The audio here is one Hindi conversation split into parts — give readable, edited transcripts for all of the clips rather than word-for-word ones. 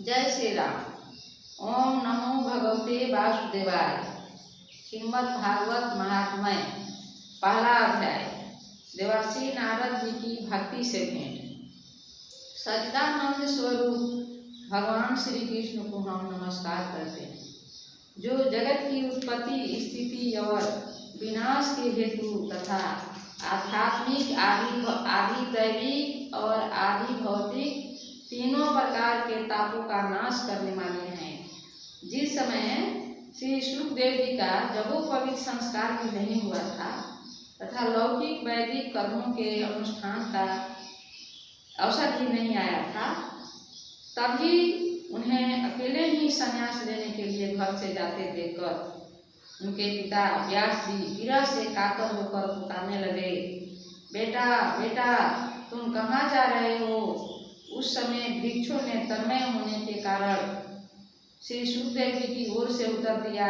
जय श्री राम। ओम नमो भगवते वासुदेवाय। श्रीमद् भागवत महात्म्य पहला अध्याय। देवर्षि नारद जी की भक्ति से भेंट। सच्चिदानंद स्वरूप भगवान श्री कृष्ण को हम नमस्कार करते हैं, जो जगत की उत्पत्ति, स्थिति और विनाश के हेतु तथा आध्यात्मिक, आदि दैविक और आदि भौतिक तीनों प्रकार के तापों का नाश करने वाले हैं। जिस समय श्री सुखदेव जी का जगोपवीत संस्कार भी नहीं हुआ था तथा लौकिक वैदिक कर्मों के अनुष्ठान का अवसर भी नहीं आया था, तभी उन्हें अकेले ही संन्यास लेने के लिए घर से जाते देखकर उनके पिता व्यास जी विरह से कातर होकर पुकारने लगे, बेटा बेटा तुम कहाँ जा रहे हो। उस समय वृक्षों ने तन्मय होने के कारण श्री सुखदेव जी की ओर से उत्तर दिया,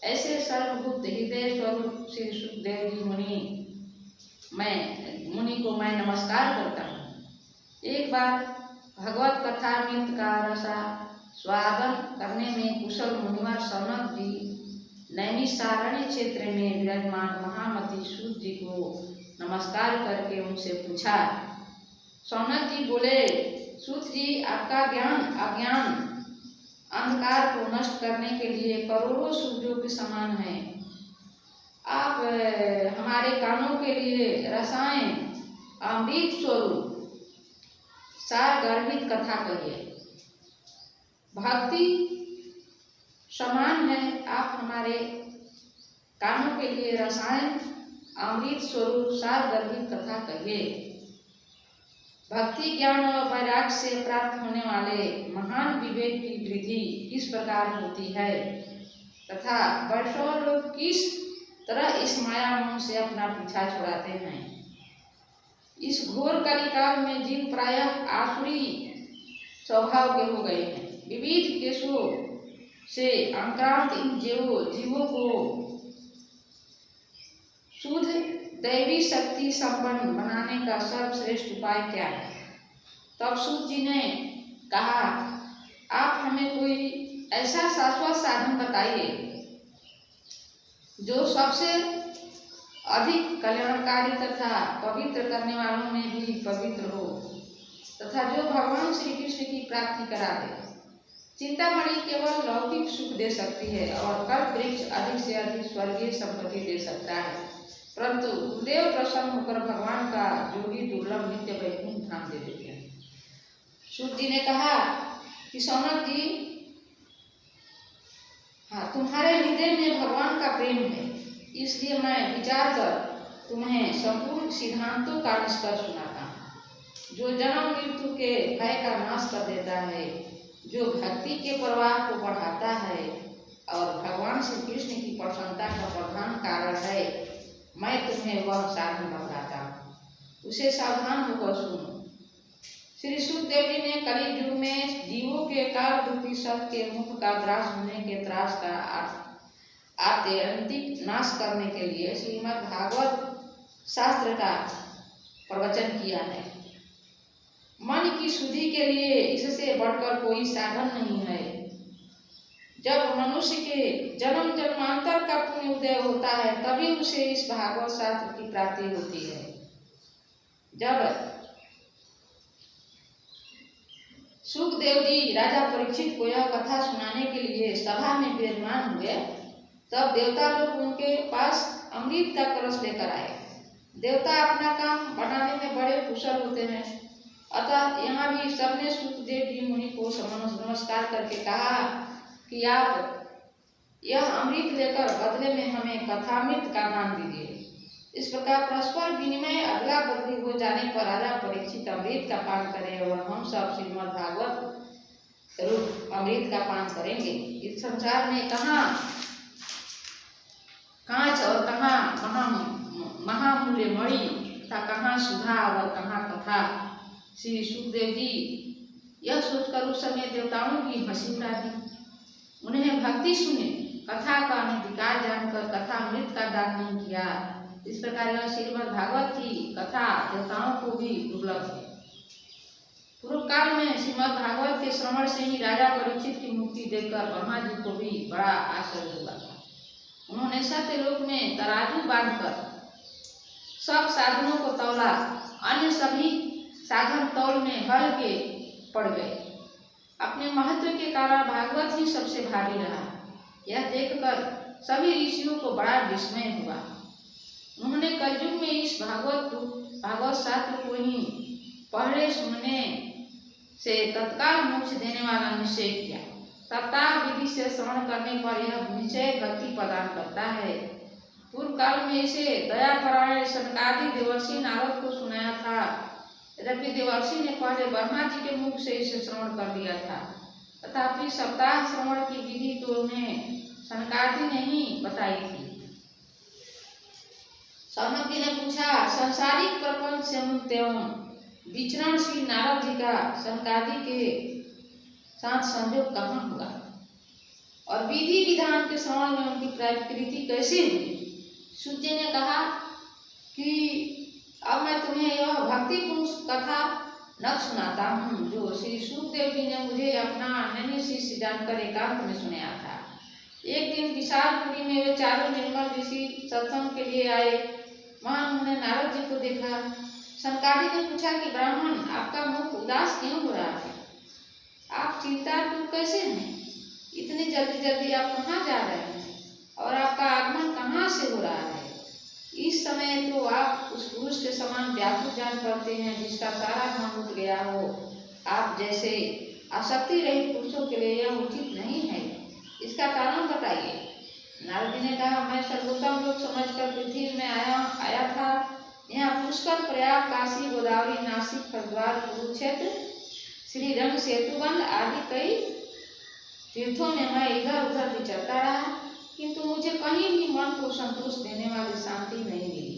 ऐसे सर्वभूत हृदय स्वरूप श्री सुखदेव जी मुनि को मैं नमस्कार करता हूँ। एक बार भगवत कथामृत का रसा स्वादन करने में कुशल मुनिवर सौनक जी नैमिषारण्य क्षेत्र में विराजमान महामती सूत जी को नमस्कार करके उनसे पूछा। सौनक जी बोले, सूत जी आपका ज्ञान अज्ञान अंधकार को नष्ट करने के लिए करोड़ों सूर्यों के समान है। आप हमारे कानों के लिए रसायन अमृत स्वरूप सार गर्भित कथा कहिए। भक्ति समान है, आप हमारे कानों के लिए रसायन अमृत स्वरूप सार गर्भित कथा कहिए। भक्ति ज्ञान और वैराग्य से प्राप्त होने वाले महान विवेक की वृद्धि किस प्रकार होती है तथा वर्षों लोग किस तरह इस माया मोह से अपना पीछा छुड़ाते हैं। इस घोर कलिकाल में जीव प्रायः आसुरी स्वभाव के हो गए हैं। विविध केशों से आक्रांत इन जीवों को शुद्ध दैवी शक्ति संपन्न बनाने का सर्वश्रेष्ठ उपाय क्या है। तब सूत जी ने कहा, आप हमें कोई ऐसा शाश्वत साधन बताइए जो सबसे अधिक कल्याणकारी तथा पवित्र करने वालों में भी पवित्र हो तथा जो भगवान श्री कृष्ण की प्राप्ति करा दे। चिंतामणि केवल लौकिक सुख दे सकती है और कल्प वृक्ष अधिक से अधिक स्वर्गीय संपत्ति दे सकता है, परंतु गुरुदेव प्रसन्न होकर भगवान का जोगी दुर्लभ नित्य वैकुंठ धाम दे देते हैं। सूत जी ने कहा कि सौनक जी, हाँ, तुम्हारे हृदय में भगवान का प्रेम है, इसलिए मैं विचार कर तुम्हें संपूर्ण सिद्धांतों का निष्कर्ष सुनाता हूँ, जो जन्म मृत्यु के भय का नाश कर देता है, जो भक्ति के प्रवाह को बढ़ाता है और भगवान श्री कृष्ण की प्रसन्नता का प्रधान कारण है। मैं तुम्हें वह साधन बताता हूँ, उसे सावधान होकर सुनो। श्री सुखदेव जी ने कलि युग में जीवों के काल रूपी सत के मुख का ग्रास होने के त्रास का आत्यंतिक नाश करने के लिए श्रीमद् भागवत शास्त्र का प्रवचन किया है। मन की शुद्धि के लिए इससे बढ़कर कोई साधन नहीं है। जब मनुष्य के जन्म जन्मांतर का पुण्य उदय होता है, तभी उसे इस भागवत शास्त्र की प्राप्ति होती है। जब सुखदेव जी राजा परीक्षित को यह कथा सुनाने के लिए सभा में विराजमान हुए, तब देवता लोग उनके पास अमृत का कलश लेकर आए। देवता अपना काम बनाने में बड़े कुशल होते हैं, अतः यहाँ भी सबने सुखदेव जी मुनि को नमस्कार करके कहा कि आप यह अमृत लेकर बदले में हमें कथामृत का दान दीजिए। इस प्रकार परस्पर विनिमय अदला बदली हो जाने पर राजा परीक्षित अमृत का पान करें और हम सब श्रीमद् भागवत रूप अमृत का पान करेंगे। इस संसार में कहाँ कांच और कहाँ महामूल्य मणि तथा कहाँ सुधा और कहाँ कथा। श्री सुखदेव जी यह सोचकर उस समय देवताओं की हंसी उड़ा दी। उन्हें भक्ति सुने, कथा का अनधिकार जानकर कथामृत का दान नहीं किया। इस प्रकार यह श्रीमद् भागवत की कथा देवताओं को भी दुर्लभ है। पूर्व काल में श्रीमद् भागवत के श्रवण से ही राजा परीक्षित की मुक्ति देखकर ब्रह्मा जी को भी बड़ा आश्चर्य हुआ था। उन्होंने सत्यलोक में तराजू बांधकर सब साधनों को तौला, अन्य सभी साधन तौल में हल्के पड़ गए। अपने महत्व के कारण भागवत ही सबसे भारी रहा। यह देखकर सभी ऋषियों को बड़ा विस्मय हुआ। उन्होंने कलयुग में इस भागवत शास्त्र को ही पढ़ने सुनने से तत्काल मोक्ष देने वाला निश्चय किया। सप्ताह विधि से श्रवण करने पर यह निश्चय भक्ति प्रदान करता है। पूर्व काल में इसे दयापरायण सनकादि देवर्षि नारद को सुनाया था। यद्यपि देवर्षि ने पहले ब्रह्मा जी के मुख से इसे श्रवण कर लिया था, तथापि सप्ताह श्रवण की विधि तो उन्हें सनकादि ने ही बताई थी। सौनक जी ने पूछा, संसारिक प्रपंच से मुक्त एवं विचरणशील नारद जी का सनकादि के साथ संयोग कहाँ हुआ और विधि विधान के श्रवण में उनकी प्रकृति कैसे हुई? सूत जी ने कहा कि अब मैं तुम्हें यह भक्तिपूर्ण कथा न सुनाता हूँ जो श्री सुखदेव जी ने मुझे अपना नन्हे शिष्य जानकर एकांत में सुनाया था। एक दिन विशालपुरी में वे चारों निर्मल ऋषि सत्संग के लिए आए। वहाँ उन्होंने नारद जी को देखा। सनकादि ने पूछा कि ब्राह्मण, आपका मुख उदास क्यों हो रहा है? आप चिंतातुर कैसे हैं? इतनी जल्दी जल्दी आप कहाँ जा रहे हैं और आपका आगमन कहाँ से हो रहा है? इस समय तो आप उस पुरुष के समान व्याकुल जान पड़ते हैं जिसका सारा धन उठ गया हो। आप जैसे आसक्ति रहित पुरुषों के लिए यह उचित नहीं है, इसका कारण बताइए। नारद जी ने कहा, मैं सर्वोत्तम लोग समझकर पृथ्वी में आया था। यहाँ पुष्कर, प्रयाग, काशी, गोदावरी, नासिक, हरिद्वार, कुरुक्षेत्र, श्री रंग, सेतुबंध आदि कई तीर्थों में मैं इधर उधर विचरता रहा, किंतु मुझे कहीं भी मन को संतोष देने वाली शांति नहीं मिली।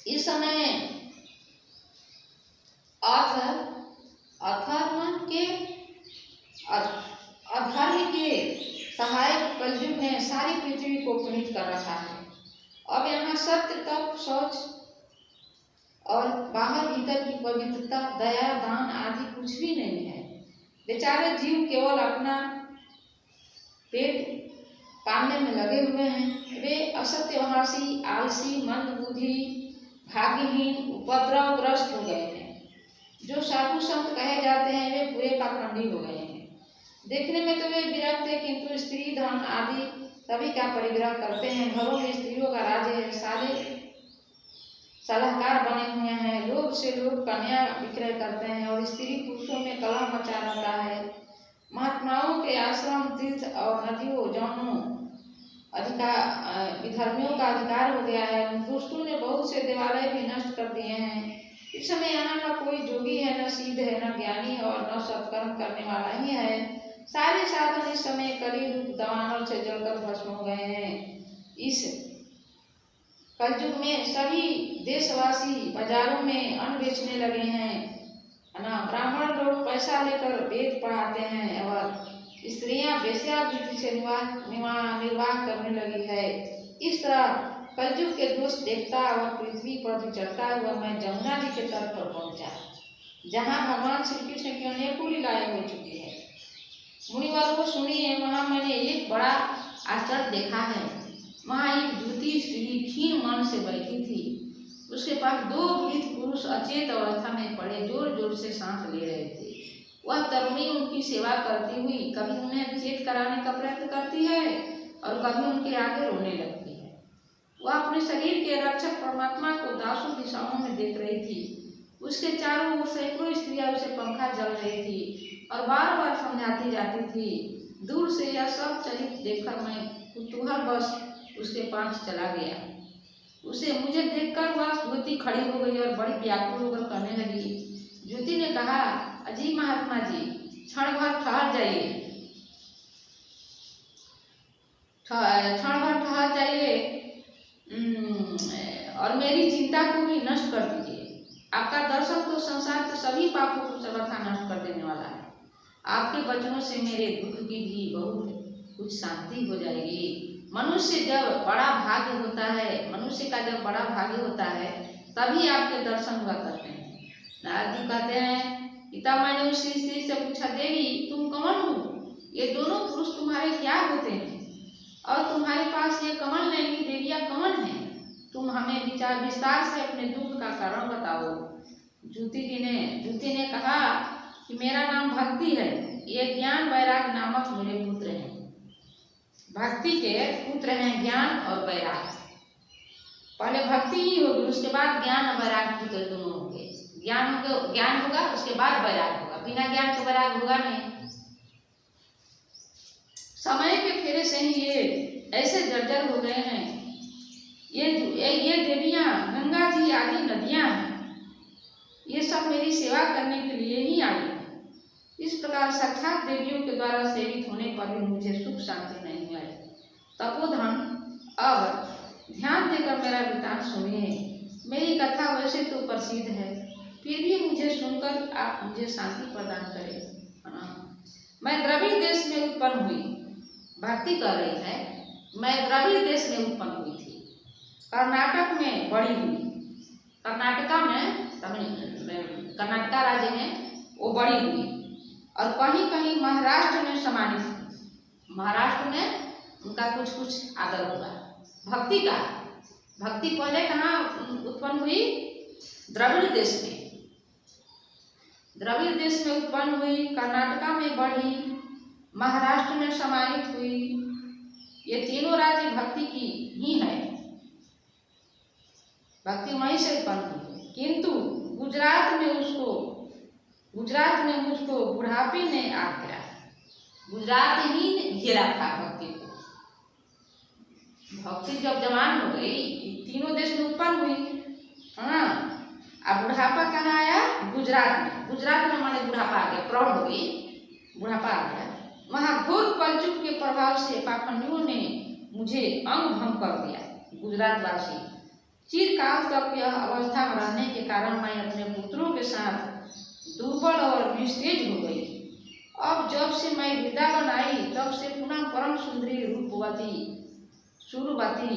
इस समय अधर्म के सहायक कलयुग ने सारी पृथ्वी को पीड़ित कर रखा है। अब यहाँ सत्य, तप, शौच और बाहर भीतर की पवित्रता, दया, दान आदि कुछ भी नहीं है। बेचारे जीव केवल अपना पेट पालने में लगे हुए हैं। वे असत्यभाषी, आलसी, मंदबुद्धि, भाग्यहीन, उपद्रवग्रस्त हो गए हैं। जो साधु संत कहे जाते हैं वे पूरे पाखंडी हो गए हैं। देखने में तो वे विरक्त है, किंतु स्त्री, धन आदि सभी का परिग्रह करते हैं। घरों में स्त्रियों का राज्य है। सारे सलाहकार बने हुए हैं। लोभ से लोग कन्या विक्रय करते हैं और स्त्री पुरुषों में कलह मचा रहता है। महात्माओं के आश्रम, तीर्थ और नदियों, जौनों विधर्मियों का अधिकार हो गया है। उन दुष्टों ने बहुत से देवालय भी नष्ट कर दिए हैं। इस समय यहाँ न कोई जोगी है, न सिद्ध है, न ज्ञानी और न सत्कर्म करने वाला ही है। सारे साधन इस समय कली रूप दावानल से जलकर भस्म हो गए हैं। इस कलयुग में सभी देशवासी बाजारों में अन्न बेचने लगे हैं। ब्राह्मण लोग पैसा लेकर वेद पढ़ाते हैं और स्त्रियां वेश्यावृत्ति से निर्वाह करने लगी है। इस तरह कलयुग के दोष देखता और पृथ्वी पर विचरता हुआ मैं जमुना जी के तट पर पहुंचा, जहाँ भगवान श्री कृष्ण की अनेकों लीलाएं हो चुकी है। मुनिवर को सुनिए, वहाँ मैंने एक बड़ा आश्चर्य देखा है। वहाँ एक द्वितीय स्त्री क्षीण मन से बैठी थी। उसके पास दो वृद्ध पुरुष अचेत अवस्था में पड़े जोर जोर से सांस ले रहे थे। वह तरुणी उनकी सेवा करती हुई कभी उन्हें चेत कराने का प्रयत्न करती है और कभी उनके आगे रोने लगती है। वह अपने शरीर के रक्षक परमात्मा को दासों दिशाओं में देख रही थी। उसके चारों ओर सैकड़ों स्त्रियां उसे पंखा जल रही थी और बार बार समझाती जाती थी। दूर से यह सब चरित देखकर मैं कुतूहलवश उसके पास चला गया। मुझे देखकर वह ज्योति खड़ी हो गई और बड़ी व्याकुल होकर कहने लगी। ज्योति ने कहा, अजी महात्मा जी, क्षण भर ठहर जाइए, और मेरी चिंता को भी नष्ट कर दीजिए। आपका दर्शन तो संसार के सभी पापों को सर्वथा नष्ट कर देने वाला है। आपके वचनों से मेरे दुख की भी बहुत कुछ शांति हो जाएगी। मनुष्य जब बड़ा भाग्य होता है, मनुष्य का जब बड़ा भाग्य होता है तभी आपके दर्शन हुआ करते हैं। नारद जी कहते हैं पिता, मैंने उस स्त्री से पूछा, देवी तुम कौन हो? ये दोनों पुरुष तुम्हारे क्या होते हैं और तुम्हारे पास ये कमल नयनी देवियाँ कौन है? तुम हमें विस्तार से अपने दुख का कारण बताओ। द्युति ने कहा कि मेरा नाम भक्ति है, ये ज्ञान वैराग नामक मेरे पुत्र हैं। भक्ति के पुत्र हैं ज्ञान और वैराग। पहले भक्ति ही होगी, उसके बाद ज्ञान और वैराग पुत्र दोनों होंगे। ज्ञान होगा उसके बाद वैराग होगा, बिना ज्ञान के वैराग होगा नहीं। समय के फेरे से ही ये ऐसे जर्जर हो गए हैं। ये देवियां गंगा जी आदि नदियां हैं, ये सब मेरी सेवा करने के लिए ही आई है। इस प्रकार साक्षात देवियों के द्वारा सेवित होने पर भी मुझे सुख शांति नहीं है। तपोधन, अब ध्यान देकर मेरा वृतांत सुनिए। मेरी कथा वैसे तो प्रसिद्ध है, फिर भी मुझे सुनकर आप मुझे शांति प्रदान करें। मैं द्रविड़ देश में उत्पन्न हुई। भक्ति कर रही है, मैं द्रविड़ देश में उत्पन्न हुई थी, कर्नाटक में बड़ी हुई। कर्नाटका राज्य में वो बड़ी हुई और कहीं कहीं महाराष्ट्र में समानित हुई। महाराष्ट्र में उनका कुछ आदर हुआ भक्ति का। भक्ति पहले कहाँ उत्पन्न हुई? द्रविड़ देश में। द्रविड़ देश में उत्पन्न हुई, कर्नाटका में बढ़ी, महाराष्ट्र में समानित हुई। ये तीनों राज्य भक्ति की ही है, भक्ति वहीं से उत्पन्न हुई। किंतु गुजरात में मुझको बुढ़ापे ने आ घेरा। गुजरात ही घेरा था भक्ति को। भक्ति जब जवान हो गई, तीनों देश में उत्पन्न हुई, हाँ। अब बुढ़ापा कहाँ आया? गुजरात में। गुजरात में माने बुढ़ापा आ गया, प्रौढ़ हो गई, बुढ़ापा आ गया। वहाँ घोर कलयुग के प्रभाव से पाखंडियों ने मुझे अंग भंग कर दिया। गुजरात वासी चिरकाल तक यह अवस्था में रहने के कारण मैं अपने पुत्रों के साथ दुर्बल और निस्तेज हो गई। अब जब से मैं वृंदावन आई तब से पुनः परम सुंदरी रूपवती सूर्यवती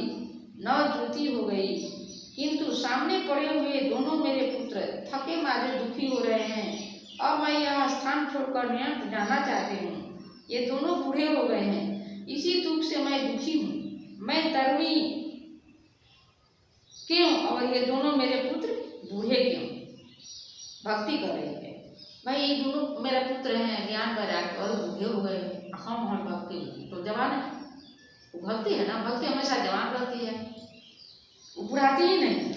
नवज्योति हो गई। किंतु सामने पड़े हुए दोनों मेरे पुत्र थके मारे दुखी हो रहे हैं। अब मैं यह स्थान छोड़कर न्याय जाना चाहती हूँ। ये दोनों बूढ़े हो गए हैं, इसी दुख से मैं दुखी हूँ। मैं तरुणी क्यों और ये दोनों मेरे पुत्र बूढ़े क्यों? भक्ति कर रही है भाई, ये दोनों मेरे पुत्र हैं ज्ञान वैराग्य और बूढ़े हो गए। हम भक्ति तो जवान है, वो भक्ति है ना, भक्ति हमेशा जवान रहती है, वो बुढ़ाती ही नहीं।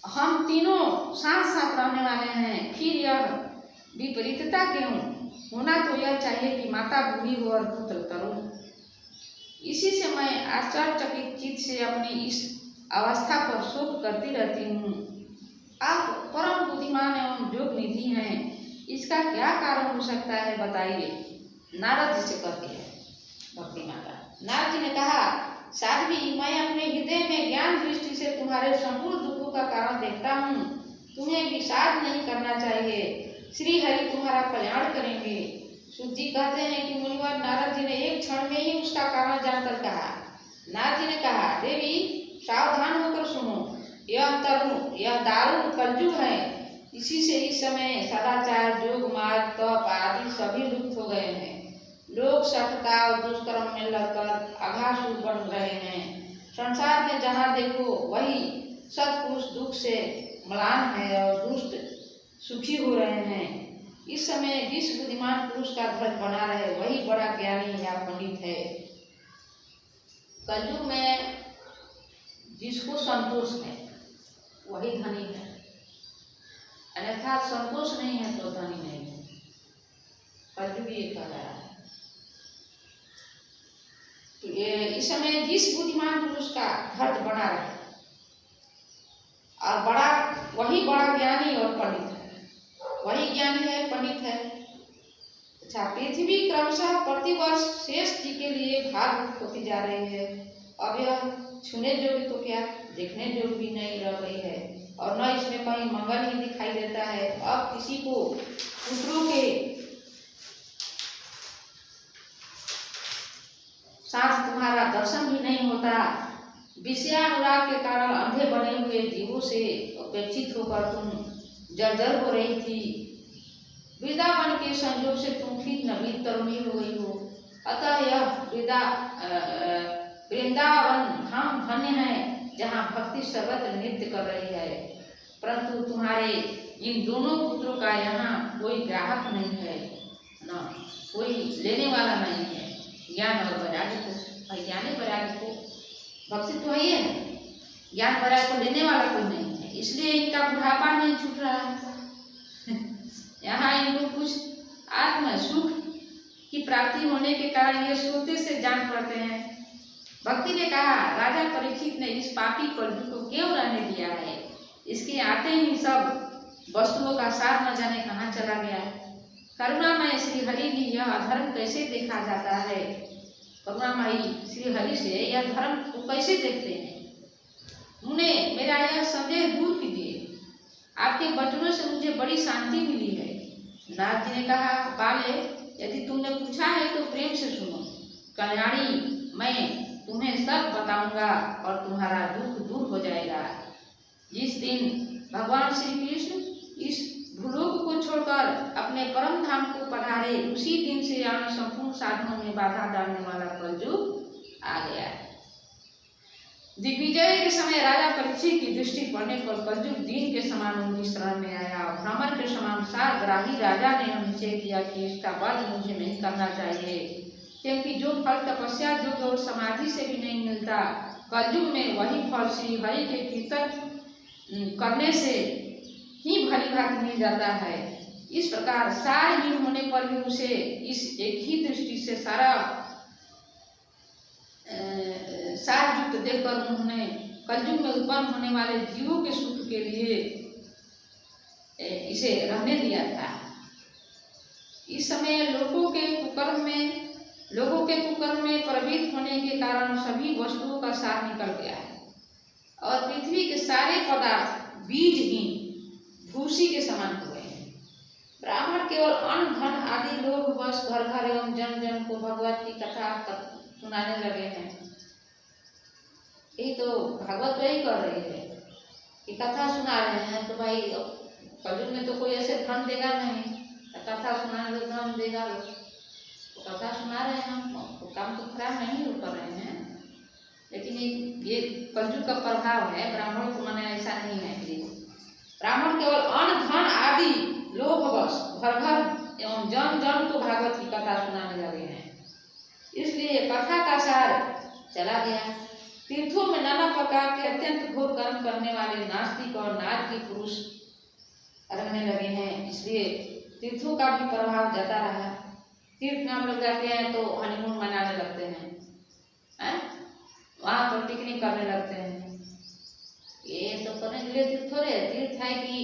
हम तीनों साथ साथ रहने वाले हैं, फिर यह विपरीतता क्यों? होना तो यह चाहिए कि माता बूढ़ी हो और पुत्र तरुण। इसी से मैं आश्चर्यचकित चित्त से अपनी इस अवस्था पर शोक करती रहती हूँ। आप परम बुद्धिमान एवं योग निधि हैं, इसका क्या कारण हो सकता है बताइए? नारद जी से कहती है भक्ति माता। नारद जी ने कहा, साध्वी, मैं अपने हृदय में ज्ञान दृष्टि से तुम्हारे संपूर्ण दुखों का कारण देखता हूँ। तुम्हें विषाद नहीं करना चाहिए, श्री हरि तुम्हारा कल्याण करेंगे। सूत जी कहते हैं कि मुनिवर नारद जी ने एक क्षण में ही उसका कारण जानकर कहा। नारद जी ने कहा, देवी सावधान होकर सुनो, यह दारुण कलयुग है। इसी से इस समय सदाचार, योग मार्ग, तप आदि सभी लुप्त हो गए हैं। लोग सठता और दुष्कर्म में लगकर अघासुर बन रहे हैं। संसार में जहाँ देखो वही सत्पुरुष दुख से म्लान है और दुष्ट सुखी हो रहे हैं। इस समय जिस बुद्धिमान पुरुष का ध्वज बना रहे वही बड़ा ज्ञानी या पंडित है। कलयुग में जिसको संतोष है वही धनी है, अन्यथा संतोष नहीं है तो धनी नहीं है। कलयुग ये कह रहा है। तो ये इस समय जिस बुद्धिमान पुरुष का ध्वज बना रहे और वही बड़ा ज्ञानी और पंडित है, वही ज्ञानी है, पंडित है। अच्छा, पृथ्वी क्रमशः प्रतिवर्ष शेष जी के लिए भारभूत होती जा रही है। अब यह छूने योग्य तो क्या देखने योग्य भी नहीं रह रही है और न इसमें कहीं मंगल ही दिखाई देता है। अब किसी को तुम्हारा दर्शन भी नहीं होता। विषयानुराग के कारण अंधे बने हुए जीवों से उपेक्षित होकर तुम जर्जर हो रही थी। वृंदावन के संयोग से तुम फिर नवीन तरुणी हो गई हो। अतः यह वृंदावन धाम धन्य है, जहाँ भक्ति सर्वत्र नृत्य कर रही है। परंतु तुम्हारे इन दोनों पुत्रों का यहाँ कोई ग्राहक नहीं है, न कोई लेने वाला नहीं है। ज्ञान और वैराग्य को, अज्ञानी वैराग्य को, भक्ति तो ही है, ज्ञान वैराग्य को लेने वाला कोई नहीं है, इसलिए इनका बुढ़ापा नहीं छूट रहा है। यहाँ इनको कुछ आत्म सुख की प्राप्ति होने के कारण ये सोते से जान पड़ते हैं। भक्ति ने कहा, राजा परीक्षित ने इस पापी कलयुग को क्यों रहने दिया है? इसके आते ही सब वस्तुओं का सार न जाने कहाँ चला गया। करुणामय श्री हरि भी यह अधर्म कैसे देखा जाता है? करुणामयी श्री हरि से यह धर्म को कैसे देखते हैं? उन्हें मेरा यह संदेह दूर कीजिए। आपके वचनों से मुझे बड़ी शांति मिली है। नारद जी ने कहा, बाले, यदि तुमने पूछा है तो प्रेम से सुनो। कल्याणी, मैं तुम्हें सब बताऊंगा और तुम्हारा दुख दूर हो जाएगा। जिस दिन भगवान श्री कृष्ण इस भूलोक को छोड़कर अपने परम धाम को पधारे, उसी दिन से यहाँ संपूर्ण साधनों में बाधा डालने वाला कलयुग आ गया। दिग्विजय के समय राजा परीक्षित की दृष्टि पड़ने पर कलयुग दिन के समान उनकी शरण में आया। भ्रमर के समान सारग्राही राजा ने निश्चय किया कि इसका वध मुझे नहीं करना चाहिए, क्योंकि जो फल तपस्या, योग और समाधि से भी नहीं मिलता, कलयुग में वही फल श्री हरि के कीर्तन करने से ही भली भांति मिल जाता है। इस प्रकार सारहीन होने पर भी उसे इस एक ही दृष्टि से सारयुक्त देखकर उन्होंने कलयुग में उत्पन्न होने वाले जीवों के सुख के लिए इसे रहने दिया था। इस समय लोगों के कुकर्म में प्रवृत्त होने के कारण सभी वस्तुओं का सार निकल गया है और पृथ्वी के सारे पदार्थ बीजहीन भूसी के समान हो गए हैं। ब्राह्मण केवल अन्न धन आदि लोग बस घर घर एवं जन जन को भगवत की कथा सुनाने लगे हैं। यही तो भागवत वही कर रही है कि कथा सुना रहे हैं, तो भाई कलयुग में तो कोई ऐसे धन देगा नहीं, कथा सुनाने तो धन देगा लोग। तो कथा सुना रहे हैं हम, तो काम तो खराब नहीं कर रहे हैं, लेकिन ये कलयुग का प्रभाव है। ब्राह्मण को माने ऐसा नहीं है कि ब्राह्मण केवल अन्न धन आदि लोग बस घर घर एवं जन जन को भागवत की कथा सुनाने लगे हैं। इसलिए कथा का सार चला गया। तीर्थों में नाना प्रकार के अत्यंत घोर कर्म करने वाले नास्तिक और नारकी पुरुष रहने लगे हैं, इसलिए तीर्थों का भी प्रभाव जाता रहा। तीर्थ में हम लोग जाते हैं तो हनीमून मनाने लगते हैं, वहाँ पर पिकनिक करने लगते हैं। ये तो करने के लिए तीर्थ थोड़े, तीर्थ है कि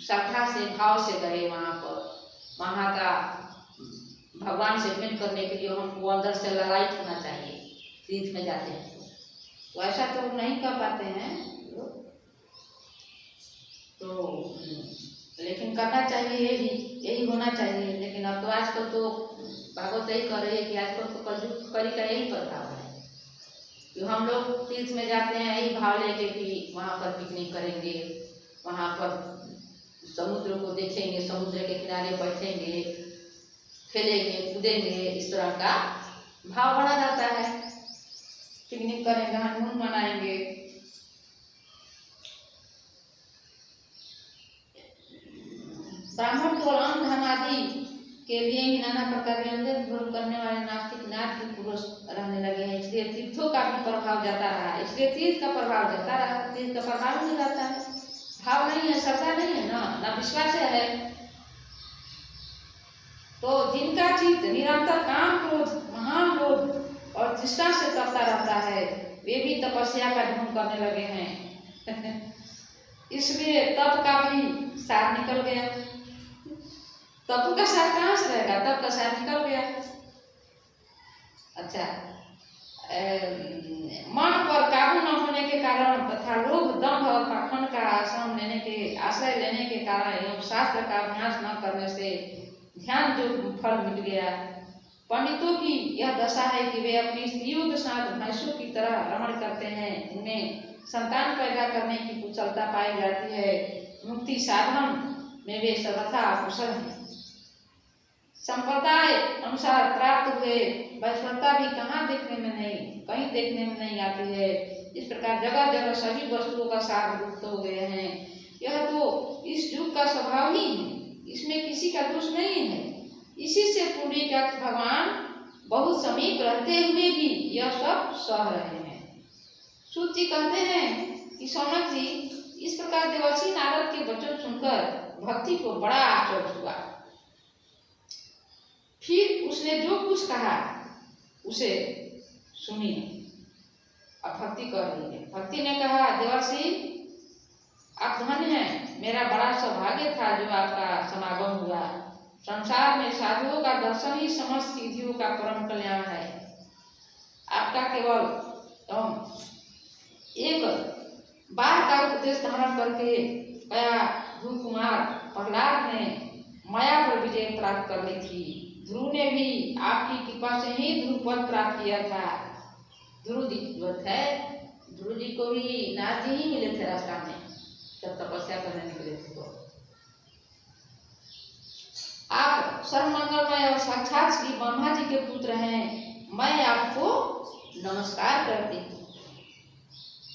श्रद्धा से भाव से गए वहाँ पर, वहाँ का भगवान से भेंट करने के लिए हमको अंदर से ललायित होना चाहिए। तीर्थ में जाते हैं तो ऐसा तो नहीं कर पाते हैं तो लेकिन करना चाहिए, यही होना चाहिए। लेकिन अब तो आजकल तो भागवत यही कर रही है कि आजकल तो कलयुग कली का यही प्रभाव है कि हम लोग तीर्थ में जाते हैं यही भाव लेके कि वहाँ पर पिकनिक करेंगे, वहाँ पर समुद्र को देखेंगे, समुद्र के किनारे बैठेंगे, खेलेंगे कूदेंगे, इस तरह का भाव बड़ा रहता है। पिकनिक करेंगे, हनीमून मनाएंगे। ब्राह्मण केवल अन्न धन आदि के लिए ही नाना प्रकार के अंधेर भोग करने वाले नास्तिक नारकी पुरुष रहने लगे हैं, इसलिए तीर्थों का भी प्रभाव जाता रहा। इसलिए तीर्थ का प्रभाव जाता रहा, तीर्थ का प्रभाव नहीं रहता है, भाव नहीं है, श्रद्धा नहीं है, ना विश्वास है। तो जिनका चित्त निरंतर काम क्रोध महान लोभ और तृष्णा से तपता रहता है, वे भी तपस्या का ढोंग करने लगे हैं। इसलिए तप का भी सार निकल गया। तप का सार कहाँ से रहेगा? तप का सार निकल गया। अच्छा, मन पर काबू न होने के कारण तथा लोभ दंभ और पाखंड का आश्रय लेने के कारण एवं शास्त्र का अभ्यास न करने से ध्यान जो फल मिल गया, पंडितों की यह दशा है कि वे अपनी स्त्रियों के साथ भैंसों की तरह रमण करते हैं। उन्हें संतान पैदा करने की कुशलता पाई जाती है। मुक्ति साधन में वे सर्वथा कुशल हैं। संप्रदाय अनुसार प्राप्त हुए वैश्वरता भी कहीं देखने में नहीं आती है। इस प्रकार जगह जगह सभी वस्तुओं का सार लुप्त हो गए हैं। यह तो इस युग का स्वभाव ही है, इसमें किसी का दोष नहीं है। इसी से पूरी का भगवान बहुत समीप रहते हुए भी यह सब सह रहे हैं। सूत जी कहते हैं कि सौनक जी, इस प्रकार देवर्षि नारद के वचन सुनकर भक्ति को बड़ा आश्चर्य हुआ। फिर उसने जो कुछ कहा उसे सुनिए। अब भक्ति कर रही है। भक्ति ने कहा, देवर्षि आप धन्य हैं, मेरा बड़ा सौभाग्य था जो आपका समागम हुआ। संसार में साधुओं का दर्शन ही समस्त सिद्धियों का परम कल्याण है। आपका केवल एक बार का उपदेश धारण करके गया ध्रुव कुमार प्रहलाद ने माया पर विजय प्राप्त कर ली थी। ध्रुव ने भी आपकी कृपा से ही ध्रुव पद प्राप्त किया था। ध्रुव जी को भी नाथ जी ही मिले थे रास्ता में जब तपस्या करने निकले थे। तो आप सर्वमंगलमय और साक्षात श्री ब्रह्मा जी के पुत्र हैं। मैं आपको नमस्कार करती हूँ।